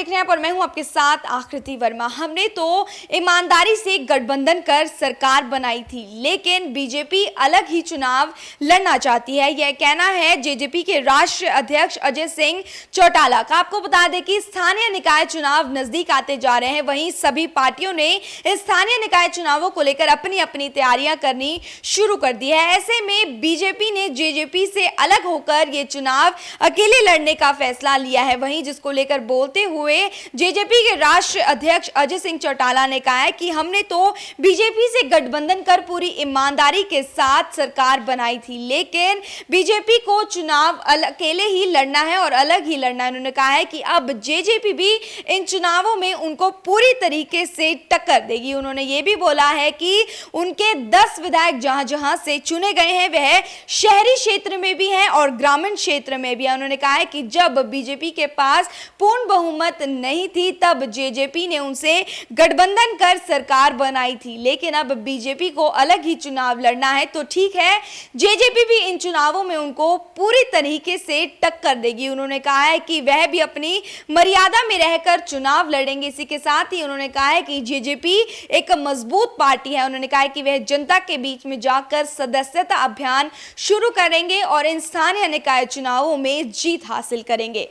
देख रहे हैं और मैं हूं आपके साथ आकृति वर्मा। हमने तो ईमानदारी से गठबंधन कर सरकार बनाई थी, लेकिन बीजेपी अलग ही चुनाव लड़ना चाहती है। यह कहना है जेजेपी के राष्ट्रीय अध्यक्ष अजय सिंह चौटाला का। आपको बता दें कि स्थानीय निकाय चुनाव नजदीक आते जा रहे हैं। वहीं सभी पार्टियों ने स्थानीय निकाय चुनावों को लेकर अपनी अपनी तैयारियां करनी शुरू कर दी है। ऐसे में बीजेपी ने जेजेपी से अलग होकर ये चुनाव अकेले लड़ने का फैसला लिया है। वहीं जिसको लेकर बोलते हुए जेजेपी के राष्ट्रीय अध्यक्ष अजय सिंह चौटाला ने कहा है कि हमने तो बीजेपी से गठबंधन कर पूरी ईमानदारी के साथ सरकार बनाई थी, लेकिन बीजेपी को चुनाव अकेले ही लड़ना है और अलग ही लड़ना है। उन्होंने कहा है कि अब जेजेपी भी इन चुनावों में उनको पूरी तरीके से टक्कर देगी। उन्होंने ये भी बोला है कि उनके 10 विधायक जहां जहां से चुने गए हैं वह शहरी क्षेत्र में भी हैं और ग्रामीण क्षेत्र में भी है। उन्होंने कहा है कि जब बीजेपी के पास पूर्ण बहुमत नहीं थी तब जेजेपी ने उनसे गठबंधन कर सरकार बनाई थी, लेकिन अब बीजेपी को अलग ही चुनाव लड़ना है तो ठीक है, जेजेपी भी इन चुनावों में उनको पूरी तरीके से टक्कर देगी। उन्होंने कहा है कि वह भी अपनी मर्यादा में रहकर चुनाव लड़ेंगे। इसी के साथ ही उन्होंने कहा है कि जेजेपी एक मजबूत पार्टी है। उन्होंने कहा है कि वह जनता के बीच में जाकर सदस्यता अभियान शुरू करेंगे और इन स्थानीय निकाय चुनावों में जीत हासिल करेंगे।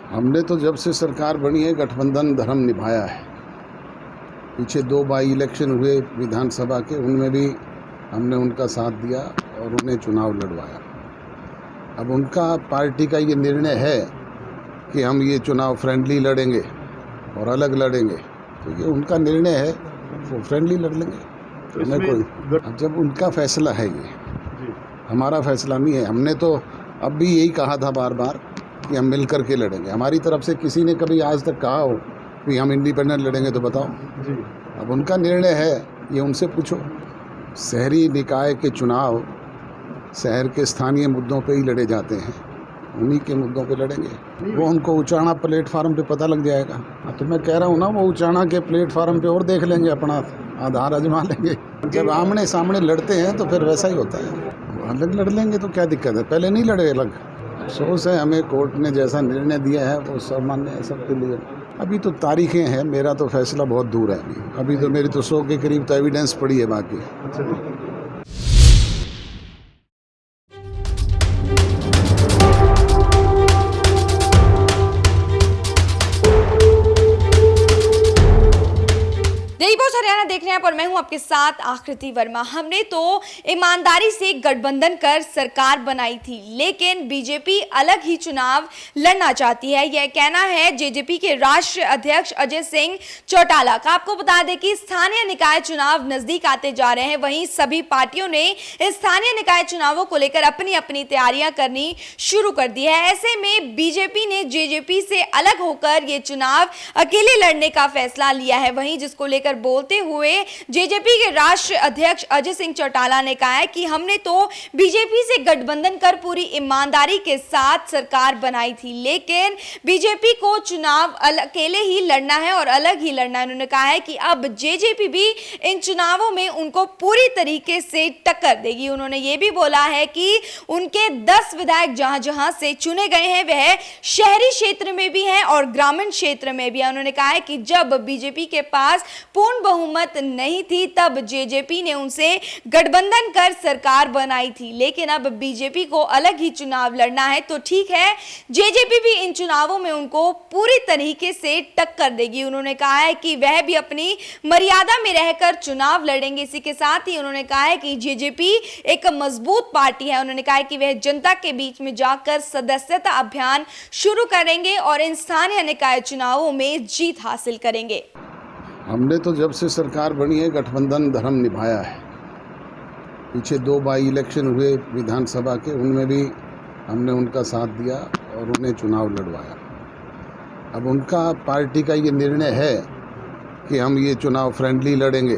हमने तो जब से सरकार बनी है गठबंधन धर्म निभाया है। पीछे 2 बाई इलेक्शन हुए विधानसभा के, उनमें भी हमने उनका साथ दिया और उन्हें चुनाव लड़वाया। अब उनका पार्टी का ये निर्णय है कि हम ये चुनाव फ्रेंडली लड़ेंगे और अलग लड़ेंगे, तो ये उनका निर्णय है, वो फ्रेंडली लड़ लेंगे। तो हमें कोई, अब जब उनका फैसला है, ये हमारा फैसला नहीं है। हमने तो अब भी यही कहा था बार बार कि हम मिल कर के लड़ेंगे। हमारी तरफ से किसी ने कभी आज तक कहा हो कि हम इंडिपेंडेंट लड़ेंगे तो बताओ जी। अब उनका निर्णय है, ये उनसे पूछो। शहरी निकाय के चुनाव शहर के स्थानीय मुद्दों पे ही लड़े जाते हैं, उन्हीं के मुद्दों पे लड़ेंगे। वो उनको उचाना प्लेटफार्म पे पता लग जाएगा। तो मैं कह रहा हूँ ना, वो उचाना के प्लेटफार्म पे और देख लेंगे, अपना आधार आजमा लेंगे। जब आमने सामने लड़ते हैं तो फिर वैसा ही होता है। अलग लड़ लेंगे तो क्या दिक्कत है, पहले नहीं लड़े अलग। अफसोस है, हमें कोर्ट ने जैसा निर्णय दिया है वो सामान्य है सबके लिए। अभी तो तारीखें हैं, मेरा तो फैसला बहुत दूर है। अभी तो मेरी तो 100 के करीब तो एविडेंस पड़ी है बाकी। हरियाणा देख रहे हैं और मैं हूं आपके साथ आकृति वर्मा। हमने तो ईमानदारी से गठबंधन कर सरकार बनाई थी, लेकिन बीजेपी अलग ही चुनाव लड़ना चाहती है। यह कहना है जेजेपी के राष्ट्रीय अध्यक्ष अजय सिंह चौटाला का। आपको बता दें कि स्थानीय निकाय चुनाव नजदीक आते जा रहे हैं। वहीं सभी पार्टियों ने स्थानीय निकाय चुनावों को लेकर अपनी अपनी तैयारियां करनी शुरू कर दी है। ऐसे में बीजेपी ने जेजेपी से अलग होकर ये चुनाव अकेले लड़ने का फैसला लिया है। वहीं जिसको लेकर बोलते हुए जेजेपी के राष्ट्रीय अध्यक्ष अजय सिंह चौटाला ने कहा है कि हमने तो बीजेपी से गठबंधन कर पूरी ईमानदारी के साथ सरकार बनाई थी, लेकिन बीजेपी को चुनाव अकेले ही लड़ना है और अलग ही लड़ना है। उन्होंने कहा है कि अब जेजेपी भी इन चुनावों में उनको पूरी तरीके से टक्कर देगी। उन्होंने ये भी बोला है कि उनके 10 विधायक जहां जहां से चुने गए हैं वह शहरी क्षेत्र में भी हैं और ग्रामीण क्षेत्र में भी है। उन्होंने कहा है कि जब बीजेपी के पास पूर्ण बहुमत नहीं थी तब जेजेपी ने उनसे गठबंधन कर सरकार बनाई थी, लेकिन अब बीजेपी को अलग ही चुनाव लड़ना है तो ठीक है, जेजेपी भी इन चुनावों में उनको पूरी तरीके से टक्कर देगी। उन्होंने कहा है कि वह भी अपनी मर्यादा में रहकर चुनाव लड़ेंगे। इसी के साथ ही उन्होंने कहा है कि जेजेपी एक मजबूत पार्टी है। उन्होंने कहा है कि वह जनता के बीच में जाकर सदस्यता अभियान शुरू करेंगे और इन स्थानीय निकाय चुनावों में जीत हासिल करेंगे। हमने तो जब से सरकार बनी है गठबंधन धर्म निभाया है। पीछे 2 बाई इलेक्शन हुए विधानसभा के, उनमें भी हमने उनका साथ दिया और उन्हें चुनाव लड़वाया। अब उनका पार्टी का ये निर्णय है कि हम ये चुनाव फ्रेंडली लड़ेंगे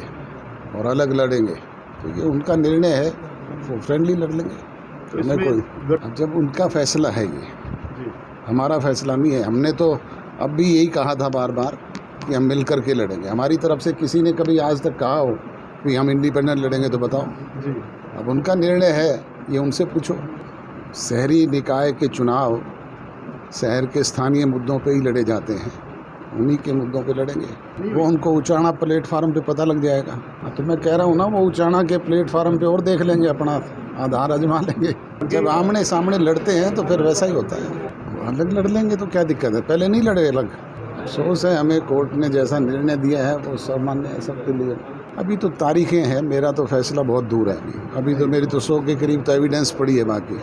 और अलग लड़ेंगे, तो ये उनका निर्णय है, वो फ्रेंडली लड़ लेंगे। तो हमें कोई, अब जब उनका फैसला है, ये हमारा फैसला नहीं है। हमने तो अब भी यही कहा था बार बार कि हम मिल कर के लड़ेंगे। हमारी तरफ से किसी ने कभी आज तक कहा हो कि हम इंडिपेंडेंट लड़ेंगे तो बताओ जी। अब उनका निर्णय है, ये उनसे पूछो। शहरी निकाय के चुनाव शहर के स्थानीय मुद्दों पे ही लड़े जाते हैं, उन्हीं के मुद्दों पे लड़ेंगे। वो उनको उचाना प्लेटफार्म पे पता लग जाएगा। तो मैं कह रहा हूँ ना, वो उचाना के प्लेटफार्म पे और देख लेंगे, अपना आधार आजमा लेंगे। जब आमने सामने लड़ते हैं तो फिर वैसा ही होता है। अलग लड़ लेंगे तो क्या दिक्कत है, पहले नहीं लड़े अलग। अफसोस है, हमें कोर्ट ने जैसा निर्णय दिया है वो सामान्य है सबके लिए। अभी तो तारीखें हैं, मेरा तो फैसला बहुत दूर है। अभी तो मेरी तो 100 के करीब तो एविडेंस पड़ी है बाकी।